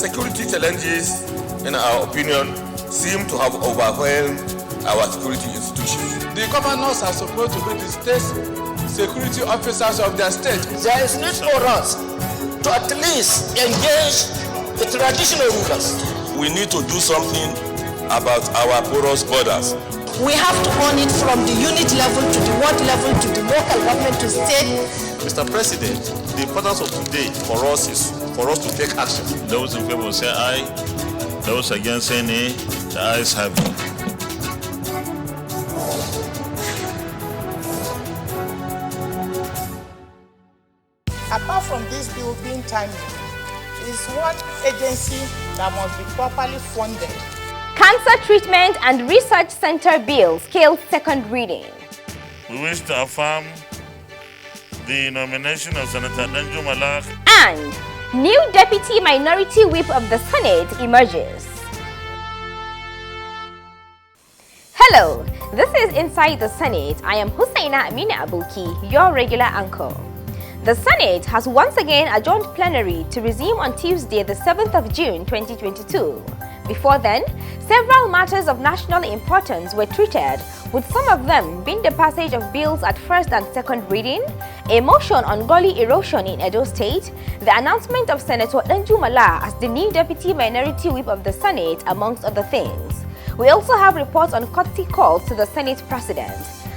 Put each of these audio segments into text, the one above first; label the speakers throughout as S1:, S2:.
S1: Security challenges, in our opinion, seem to have overwhelmed our security institutions.
S2: The governors are supposed to be the state security officers of their state.
S3: There is need for us to at least engage the traditional rulers.
S1: We need to do something about our porous borders.
S3: We have to own it from the unit level to the ward level to the local government to state.
S1: Mr. President, the importance of today for us is for us to take action.
S4: Those in favor say aye. Those against say nay. The ayes have it.
S5: Apart from this bill being timely, it is one agency that must be properly funded.
S6: Cancer Treatment and Research Center Bill scales second reading.
S4: We wish to affirm the nomination of Senator Danjuma Laah.
S6: And new Deputy Minority Whip of the Senate emerges. Hello, this is Inside the Senate. I am Hussaina Amina Abuki, your regular anchor. The Senate has once again adjourned plenary to resume on Tuesday, the 7th of June 2022. Before then, several matters of national importance were treated, with some of them being the passage of bills at first and second reading, a motion on gully erosion in Edo State, the announcement of Senator Danjuma Laah as the new Deputy Minority Whip of the Senate, amongst other things. We also have reports on courtesy calls to the Senate President.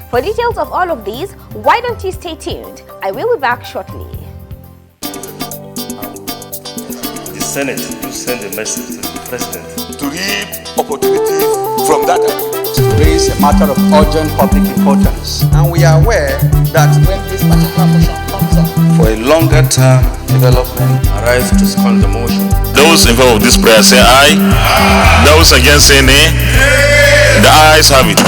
S6: For details of all of these, why don't you stay tuned? I will be back shortly.
S7: The Senate will send a message to the President
S1: to reap opportunities from that.
S8: To raise a matter of urgent public importance. And we are aware that when this particular motion comes up,
S7: for a longer term development, arrive to second the motion.
S4: Those in favor of this prayer say aye. Those against say nay. The ayes have it.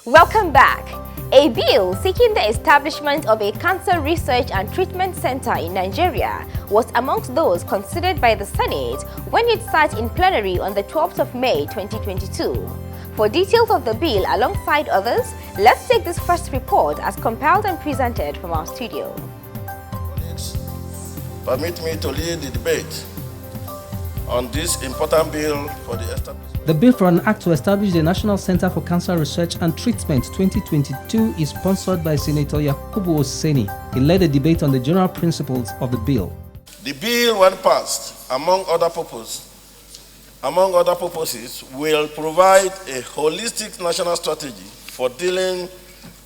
S6: Welcome back. A bill seeking the establishment of a cancer research and treatment center in Nigeria was amongst those considered by the Senate when it sat in plenary on the 12th of May 2022. For details of the bill alongside others, let's take this first report as compiled and presented from our studio.
S9: Permit me to lead the debate on this important bill for the establishment.
S10: The bill for an act to establish the National Center for Cancer Research and Treatment 2022 is sponsored by Senator Yakubu Oseni. He led a debate on the general principles of the bill.
S9: The bill, when passed, among other purposes, will provide a holistic national strategy for dealing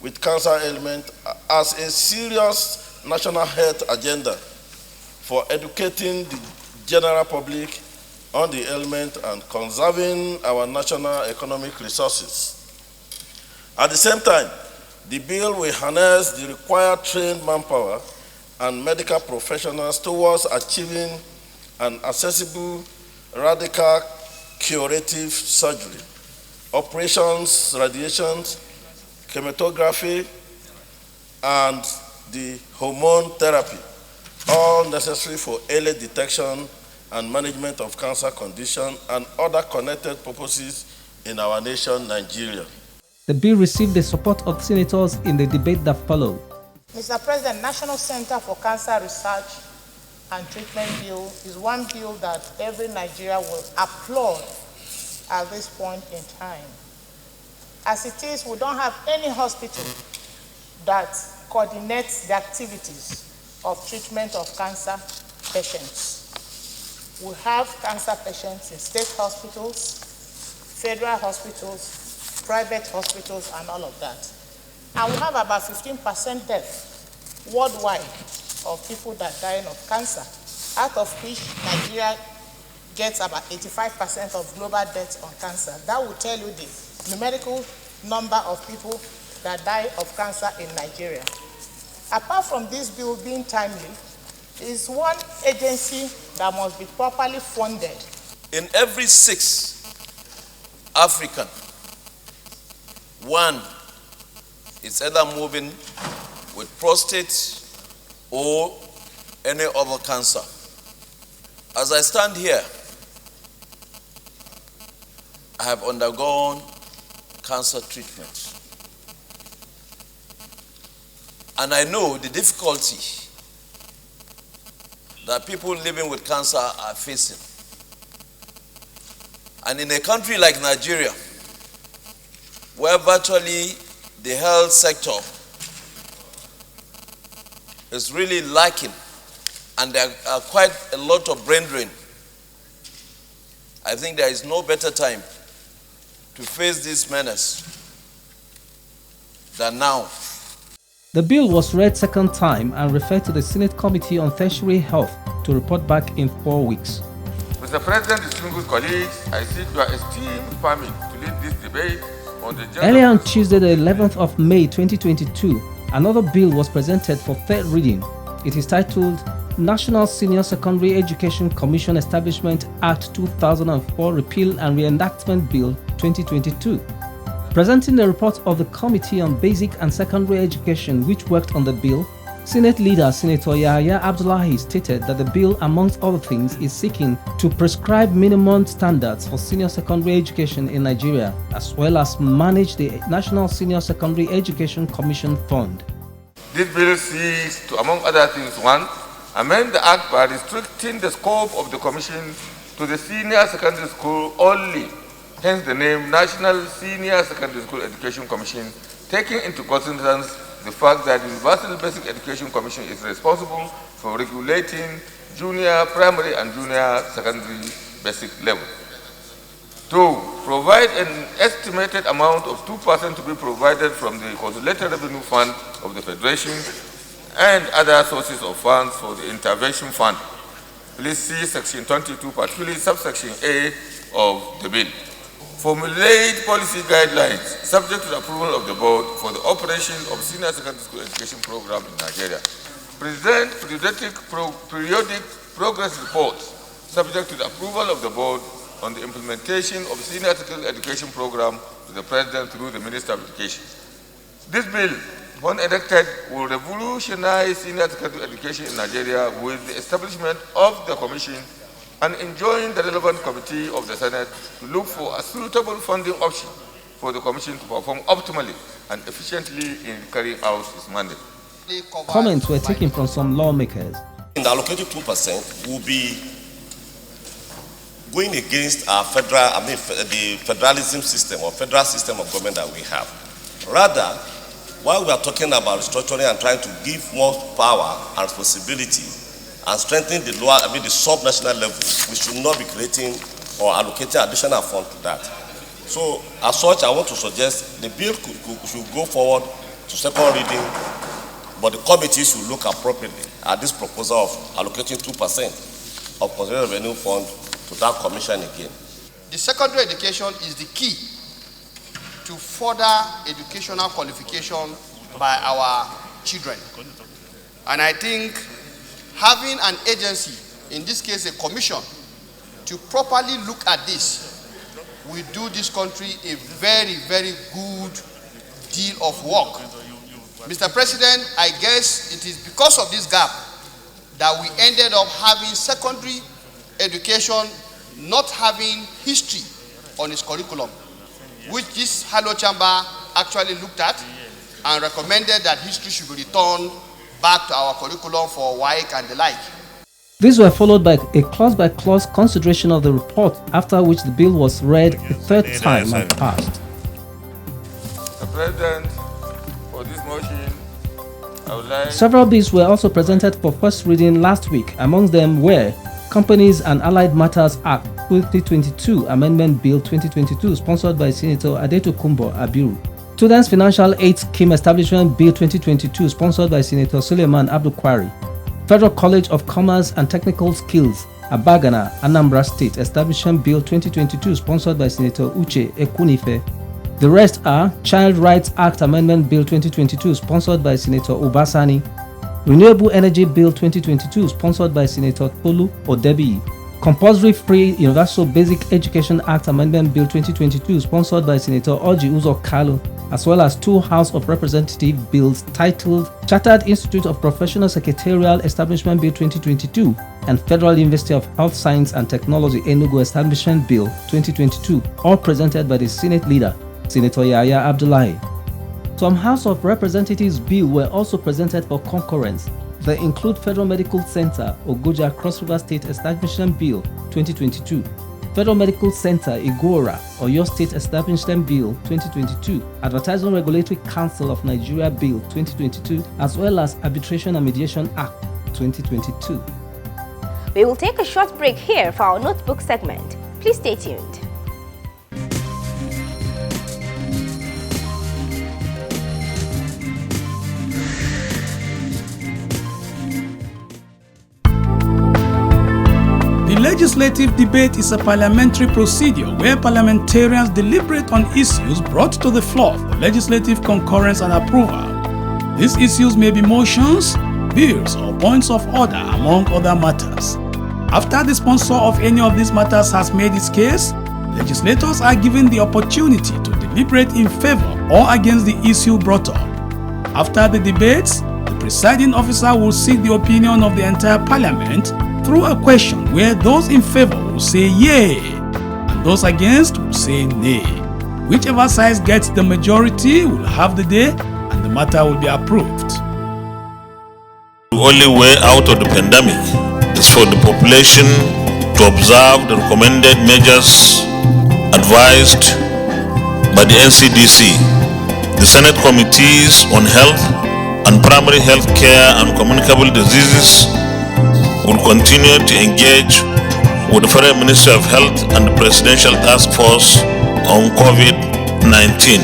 S9: with cancer ailment as a serious national health agenda for educating the general public on the ailment and conserving our national economic resources. At the same time, the bill will harness the required trained manpower and medical professionals towards achieving an accessible, radical curative surgery, operations, radiations, chemotherapy, and the hormone therapy, all necessary for early detection and management of cancer condition and other connected purposes in our nation, Nigeria.
S10: The bill received the support of senators in the debate that followed.
S5: Mr. President, National Center for Cancer Research and Treatment Bill is one bill that every Nigerian will applaud at this point in time. As it is, we don't have any hospital that coordinates the activities of treatment of cancer patients. We have cancer patients in state hospitals, federal hospitals, private hospitals, and all of that. And we have about 15% death worldwide of people that die of cancer, out of which Nigeria gets about 85% of global deaths on cancer. That will tell you the numerical number of people that die of cancer in Nigeria. Apart from this bill being timely, it is one agency that must be properly funded.
S1: In every 6 African, one is either moving with prostate or any other cancer. As I stand here, I have undergone cancer treatment. And I know the difficulty that people living with cancer are facing. And in a country like Nigeria, where virtually the health sector is really lacking, and there are quite a lot of brain drain, I think there is no better time to face this menace than now.
S10: The bill was read second time and referred to the Senate Committee on Tertiary Health to report back in 4 weeks.
S2: Mr. President, distinguished colleagues, I seek your esteemed permit to lead this debate on the
S10: Earlier on Tuesday, the 11th of May 2022, another bill was presented for third reading. It is titled National Senior Secondary Education Commission Establishment Act 2004 Repeal and Reenactment Bill 2022. Presenting the report of the Committee on Basic and Secondary Education, which worked on the bill, Senate leader Senator Yahya Abdullahi stated that the bill, amongst other things, is seeking to prescribe minimum standards for senior secondary education in Nigeria, as well as manage the National Senior Secondary Education Commission Fund.
S2: This bill seeks to, among other things, 1. Amend the Act by restricting the scope of the Commission to the senior secondary school only, hence the name National Senior Secondary School Education Commission, taking into consideration the fact that the Universal Basic Education Commission is responsible for regulating junior primary and junior secondary basic level. 2. Provide an estimated amount of 2% to be provided from the Consolidated Revenue Fund of the Federation and other sources of funds for the Intervention Fund. Please see Section 22, particularly subsection A of the bill. Formulate policy guidelines subject to the approval of the board for the operation of senior secondary school education program in Nigeria. Present periodic progress reports subject to the approval of the board on the implementation of senior secondary education program to the President through the Minister of Education. This bill, when enacted, will revolutionize senior secondary education in Nigeria with the establishment of the Commission and enjoin the relevant committee of the Senate to look for a suitable funding option for the Commission to perform optimally and efficiently in carrying out its mandate.
S10: Comments were taken from some lawmakers.
S11: The allocated 2% will be going against our the federalism system or federal system of government that we have. Rather, while we are talking about restructuring and trying to give more power and responsibility and strengthening the lower, the sub-national level, we should not be creating or allocating additional funds to that. So, as such, I want to suggest the bill should go forward to second reading, but the committee should look appropriately at this proposal of allocating 2% of Consolidated Revenue Fund to that commission again.
S3: The secondary education is the key to further educational qualification by our children. And I think having an agency, in this case a commission, to properly look at this will do this country a very, very good deal of work. Mr. President, I guess it is because of this gap that we ended up having secondary education not having history on its curriculum, which this Hello Chamber actually looked at and recommended that history should be returned back to our curriculum for WAEC and the like.
S10: These were followed by a clause-by-clause consideration of the report, after which the bill was read a third time and passed.
S2: Mr. President, for this motion, I would like...
S10: Several bills were also presented for first reading last week. Amongst them were Companies and Allied Matters Act 2022 Amendment Bill 2022, sponsored by Senator Adetokunbo Abiru. Students Financial Aid Scheme Establishment Bill 2022, sponsored by Senator Suleiman Abdulkwari. Federal College of Commerce and Technical Skills, Abagana, Anambra State Establishment Bill 2022, sponsored by Senator Uche Ekunife. The rest are Child Rights Act Amendment Bill 2022, sponsored by Senator Obasani. Renewable Energy Bill 2022, sponsored by Senator Tolu Odebi. Compulsory Free Universal Basic Education Act Amendment Bill 2022, sponsored by Senator Orji Uzor Kalu, as well as two House of Representatives bills titled Chartered Institute of Professional Secretarial Establishment Bill 2022 and Federal University of Health Science and Technology Enugu Establishment Bill 2022, all presented by the Senate leader, Senator Yahya Abdullahi. Some House of Representatives bill were also presented for concurrence. They include Federal Medical Center, Ogoja Cross River State Establishment Bill 2022, Federal Medical Center, Igora, Oyo State Establishment Bill 2022, Advertising Regulatory Council of Nigeria Bill 2022, as well as Arbitration and Mediation Act 2022.
S6: We will take a short break here for our notebook segment. Please stay tuned.
S12: The legislative debate is a parliamentary procedure where parliamentarians deliberate on issues brought to the floor for legislative concurrence and approval. These issues may be motions, bills, or points of order, among other matters. After the sponsor of any of these matters has made its case, legislators are given the opportunity to deliberate in favor or against the issue brought up. After the debates, the presiding officer will seek the opinion of the entire parliament through a question where those in favor will say yay and those against will say nay. Whichever side gets the majority will have the day and the matter will be approved.
S4: The only way out of the pandemic is for the population to observe the recommended measures advised by the NCDC, the Senate Committees on Health and Primary Health Care and Communicable Diseases will continue to engage with the Federal Ministry of Health and the Presidential Task Force on COVID-19.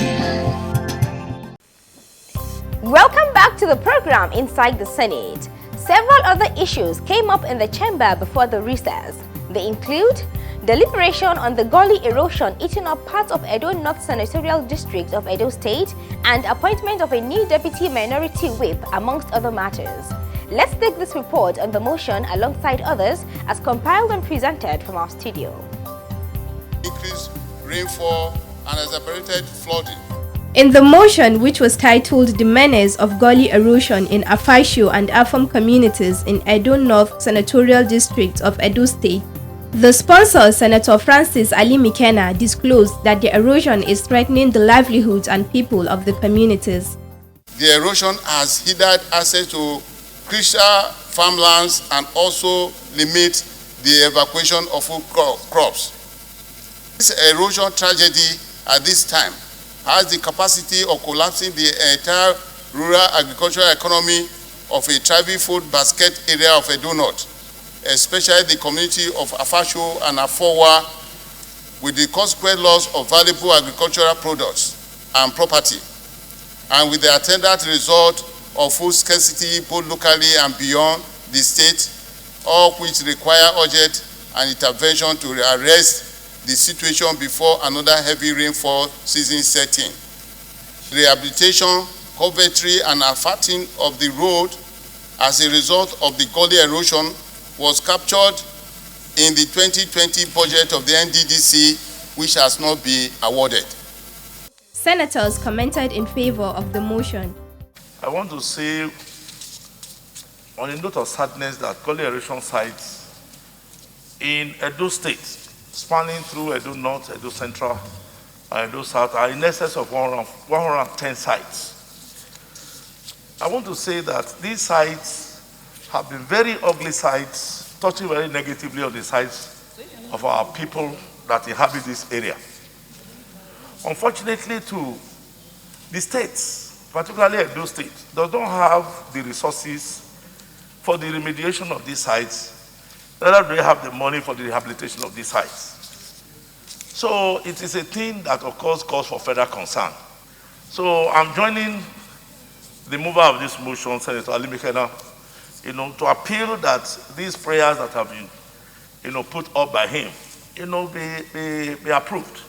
S6: Welcome back to the program Inside the Senate. Several other issues came up in the chamber before the recess. They include deliberation on the gully erosion eating up parts of Edo North Senatorial District of Edo State and appointment of a new deputy minority whip, amongst other matters. Let's take this report on the motion alongside others as compiled and presented from our studio.
S13: Increased rainfall and exacerbated flooding.
S14: In the motion, which was titled The Menace of Gully Erosion in Afasio and Afam communities in Edo North Senatorial District of Edo State, the sponsor, Senator Francis Ali Mikena, disclosed that the erosion is threatening the livelihoods and people of the communities.
S13: The erosion has hindered access to critical farmlands and also limit the evacuation of food crops. This erosion tragedy at this time has the capacity of collapsing the entire rural agricultural economy of a thriving food basket area of Edo North, especially the community of Afasio and Afowa, with the consequent loss of valuable agricultural products and property, and with the attendant result of food scarcity both locally and beyond the state, all which require urgent and intervention to arrest the situation before another heavy rainfall season set in. Rehabilitation, coverture, and asphalting of the road as a result of the gully erosion was captured in the 2020 budget of the NDDC, which has not been awarded.
S14: Senators commented in favor of the motion.
S15: I want to say, on a note of sadness, that gully erosion sites in Edo State, spanning through Edo North, Edo Central, and Edo South, are in excess of 110 sites. I want to say that these sites have been very ugly sites, touching very negatively on the sites of our people that inhabit this area. Unfortunately, too, the states, particularly Edo State, does not have the resources for the remediation of these sites, neither do they have the money for the rehabilitation of these sites. So it is a thing that, of course, calls for further concern. So I'm joining the mover of this motion, Senator Ali Mikena, to appeal that these prayers that have been, put up by him, be approved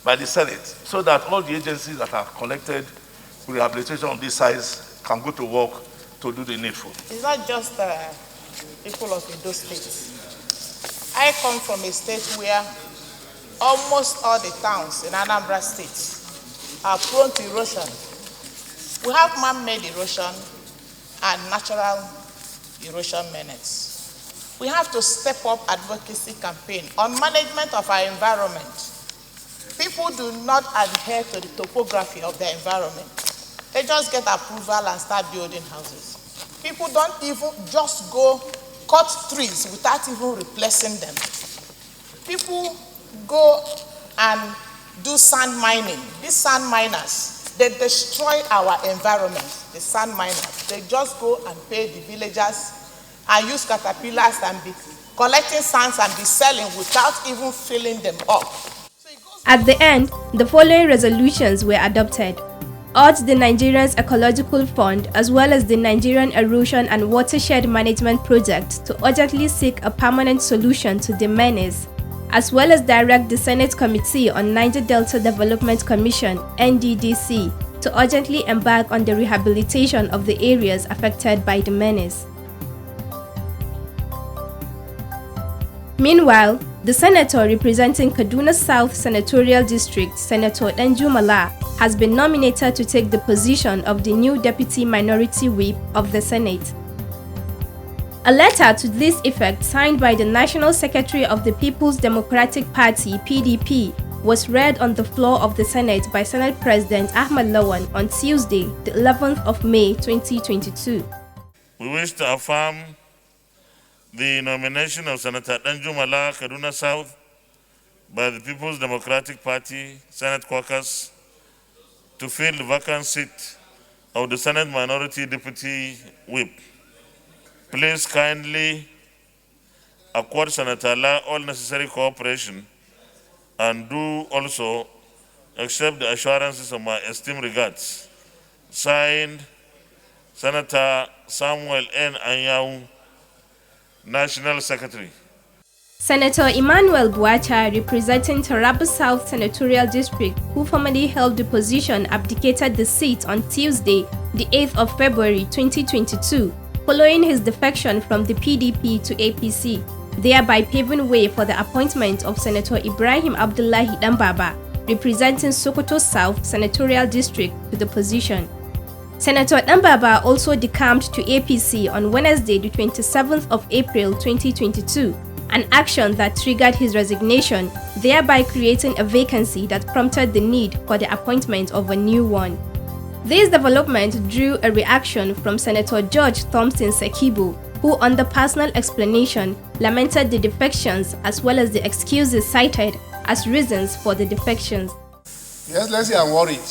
S15: by the Senate, so that all the agencies that are connected with rehabilitation of these sites can go to work to do the needful.
S5: It's not just people of Edo State. I come from a state where almost all the towns in Anambra State are prone to erosion. We have man-made erosion and natural erosion menace. We have to step up advocacy campaign on management of our environment. People do not adhere to the topography of their environment. They just get approval and start building houses. People don't even just go cut trees without even replacing them. People go and do sand mining. These sand miners, they destroy our environment, the sand miners. They just go and pay the villagers and use caterpillars and be collecting sands and be selling without even filling them up.
S14: At the end, the following resolutions were adopted. Urge the Nigerian Ecological Fund as well as the Nigerian Erosion and Watershed Management Project to urgently seek a permanent solution to the menace, as well as direct the Senate Committee on Niger Delta Development Commission (NDDC) to urgently embark on the rehabilitation of the areas affected by the menace. Meanwhile, the senator representing Kaduna South Senatorial District, Senator Danjuma Laah, has been nominated to take the position of the new Deputy Minority Whip of the Senate. A letter to this effect signed by the National Secretary of the People's Democratic Party (PDP) was read on the floor of the Senate by Senate President Ahmed Lawan on Tuesday, the 11th of May 2022.
S4: We wish to affirm the nomination of Senator Danjuma Laah, Kaduna South, by the People's Democratic Party Senate Caucus to fill the vacant seat of the Senate Minority Deputy Whip. Please kindly accord Senator Laah all necessary cooperation and do also accept the assurances of my esteemed regards. Signed, Senator Samuel N. Anyanwu, National Secretary.
S14: Senator Emmanuel Buacha, representing Taraba South Senatorial District, who formerly held the position, abdicated the seat on Tuesday, the 8th of February 2022, following his defection from the PDP to APC, thereby paving way for the appointment of Senator Ibrahim Abdullahi Dambaba, representing Sokoto South Senatorial District, to the position. Senator Dambaba also decamped to APC on Wednesday, the 27th of April 2022, an action that triggered his resignation, thereby creating a vacancy that prompted the need for the appointment of a new one. This development drew a reaction from Senator George Thompson Sekibo, who, under personal explanation, lamented the defections as well as the excuses cited as reasons for the defections.
S16: Yes, let's say I'm worried.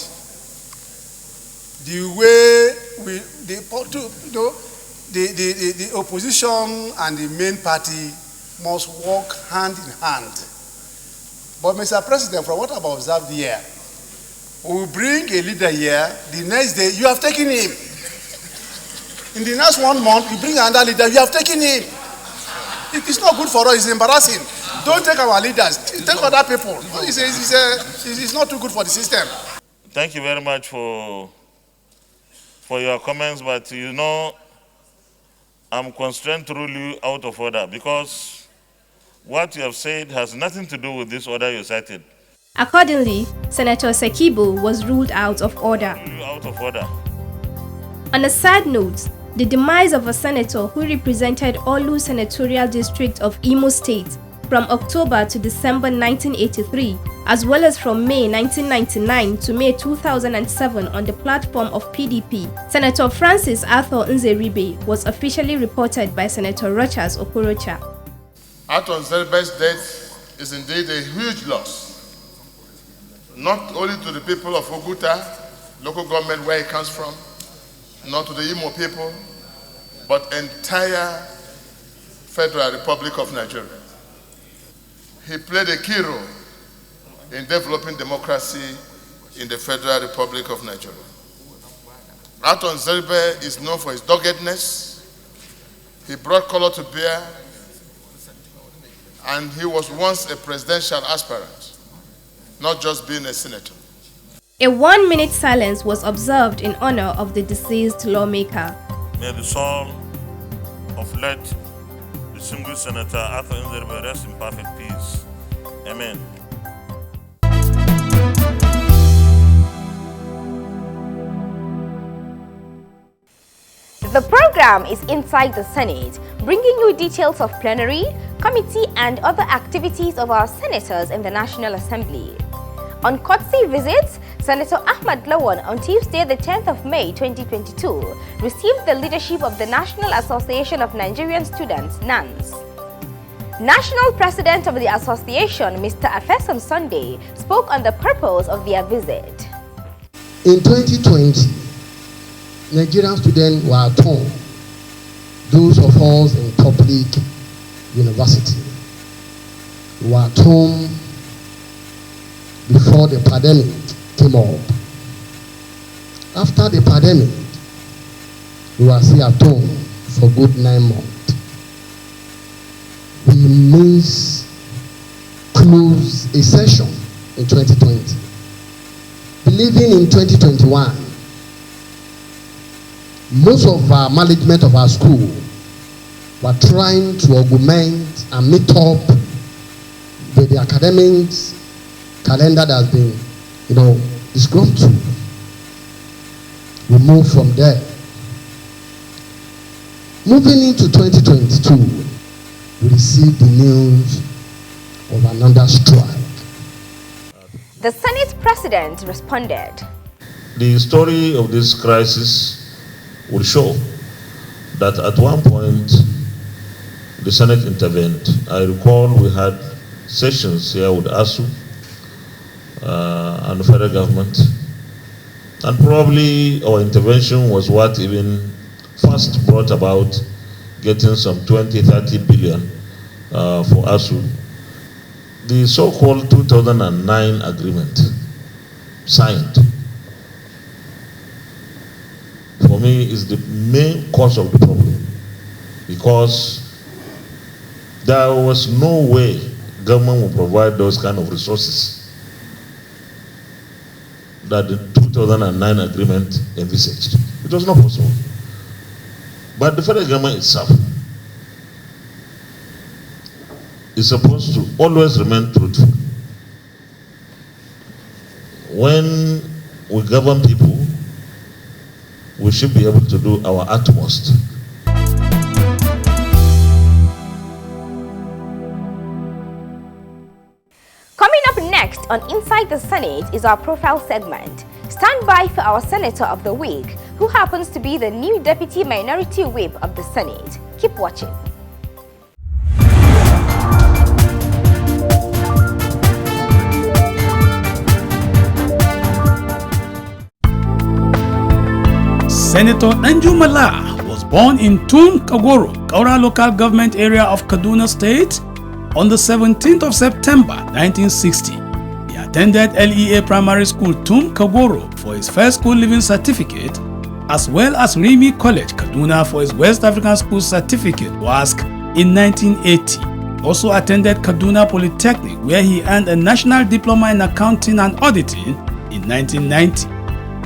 S16: The way the opposition and the main party must work hand in hand. But Mr. President, from what I've observed here, we will bring a leader here, the next day you have taken him. In the next 1 month, you bring another leader, you have taken him. It is not good for us, it's embarrassing. Don't take our leaders, take other people. It's not too good for the system.
S4: Thank you very much for your comments, but you know, I'm constrained to rule you out of order because what you have said has nothing to do with this order you cited.
S14: Accordingly, Senator Sekibo was ruled out of order. On a sad note, the demise of a senator who represented Olu Senatorial District of Imo State from October to December 1983, as well as from May 1999 to May 2007 on the platform of PDP, Senator Francis Arthur Nzeribe was officially reported by Senator Rochas Okorocha.
S13: Arthur Nzeribe's death is indeed a huge loss, not only to the people of Oguta, local government where he comes from, not to the Imo people, but entire Federal Republic of Nigeria. He played a key role in developing democracy in the Federal Republic of Nigeria. Arthur Nzeribe is known for his doggedness. He brought color to bear, and he was once a presidential aspirant, not just being a senator.
S14: A 1-minute silence was observed in honor of the deceased lawmaker.
S4: May the soul of late distinguished Senator Arthur Nzeribe rest in perfect peace. Amen.
S6: The program is Inside the Senate, bringing you details of plenary, committee and other activities of our senators in the National Assembly. On courtesy visits, Senator Ahmad Lawan on Tuesday the 10th of May 2022 received the leadership of the National Association of Nigerian Students, NANS. National President of the association, Mr. Afesom Sunday, spoke on the purpose of their visit.
S17: In 2020, Nigerian students were at home, those of us in public university were at home before the pandemic came up. After the pandemic, we were still at home for good 9 months. We missed close a session in 2020. Believing in 2021, most of our management of our school were trying to augment and meet up with the academics calendar that has been, disgruntled. We moved from there. Moving into 2022, we received the news of another strike.
S6: The Senate President responded.
S4: The story of this crisis will show that at one point the Senate intervened. I recall we had sessions here with ASU and the federal government, and probably our intervention was what even first brought about getting some 20-30 billion for ASU. The so-called 2009 agreement signed, for me, is the main cause of the problem, because there was no way government would provide those kind of resources that the 2009 agreement envisaged. It was not possible. But the federal government itself is supposed to always remain truthful. When we govern people, we should be able to do our utmost.
S6: Coming up next on Inside the Senate is our profile segment. Stand by for our Senator of the Week, who happens to be the new Deputy Minority Whip of the Senate. Keep watching.
S12: Senator Danjuma Laah was born in Tum Kagoro, Kaura local government area of Kaduna State on the 17th of September 1960. He attended LEA Primary School Tum Kagoro for his first school leaving certificate, as well as Rimi College Kaduna for his West African School Certificate WASC in 1980. Also attended Kaduna Polytechnic, where he earned a National Diploma in Accounting and Auditing in 1990.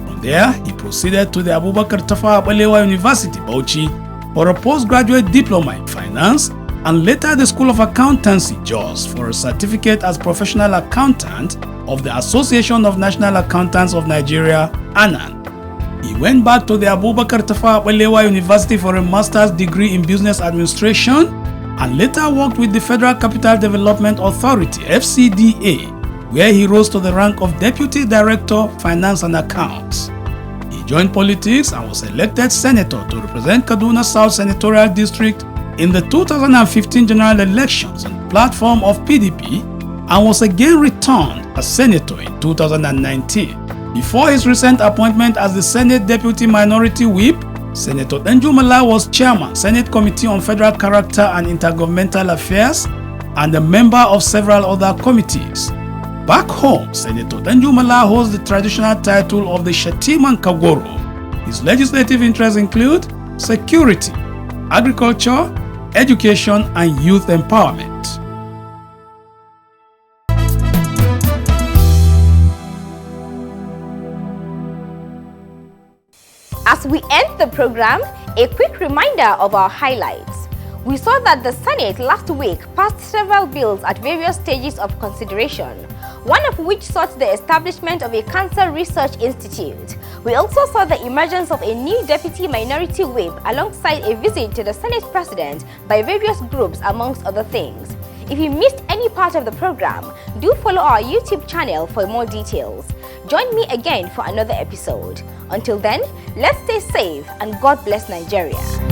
S12: From there, he proceeded to the Abubakar Tafawa Balewa University, Bauchi, for a postgraduate diploma in finance, and later the School of Accountancy, Jos, for a certificate as professional accountant of the Association of National Accountants of Nigeria, ANAN. He went back to the Abubakar Tafawa Balewa University for a master's degree in business administration, and later worked with the Federal Capital Development Authority, FCDA, where he rose to the rank of Deputy Director, Finance and Accounts. He joined politics and was elected senator to represent Kaduna South Senatorial District in the 2015 general elections on the platform of PDP, and was again returned as senator in 2019. Before his recent appointment as the Senate Deputy Minority Whip, Senator Danjuma Laah was chairman, Senate Committee on Federal Character and Intergovernmental Affairs, and a member of several other committees. Back home, Senator Danjuma Laah holds the traditional title of the Shatiman Kagoro. His legislative interests include security, agriculture, education, and youth empowerment.
S6: As we end the program, a quick reminder of our highlights. We saw that the Senate last week passed several bills at various stages of consideration, one of which sought the establishment of a cancer research institute. We also saw the emergence of a new Deputy Minority Whip alongside a visit to the Senate President by various groups, amongst other things. If you missed any part of the program, do follow our YouTube channel for more details. Join me again for another episode. Until then, let's stay safe and God bless Nigeria.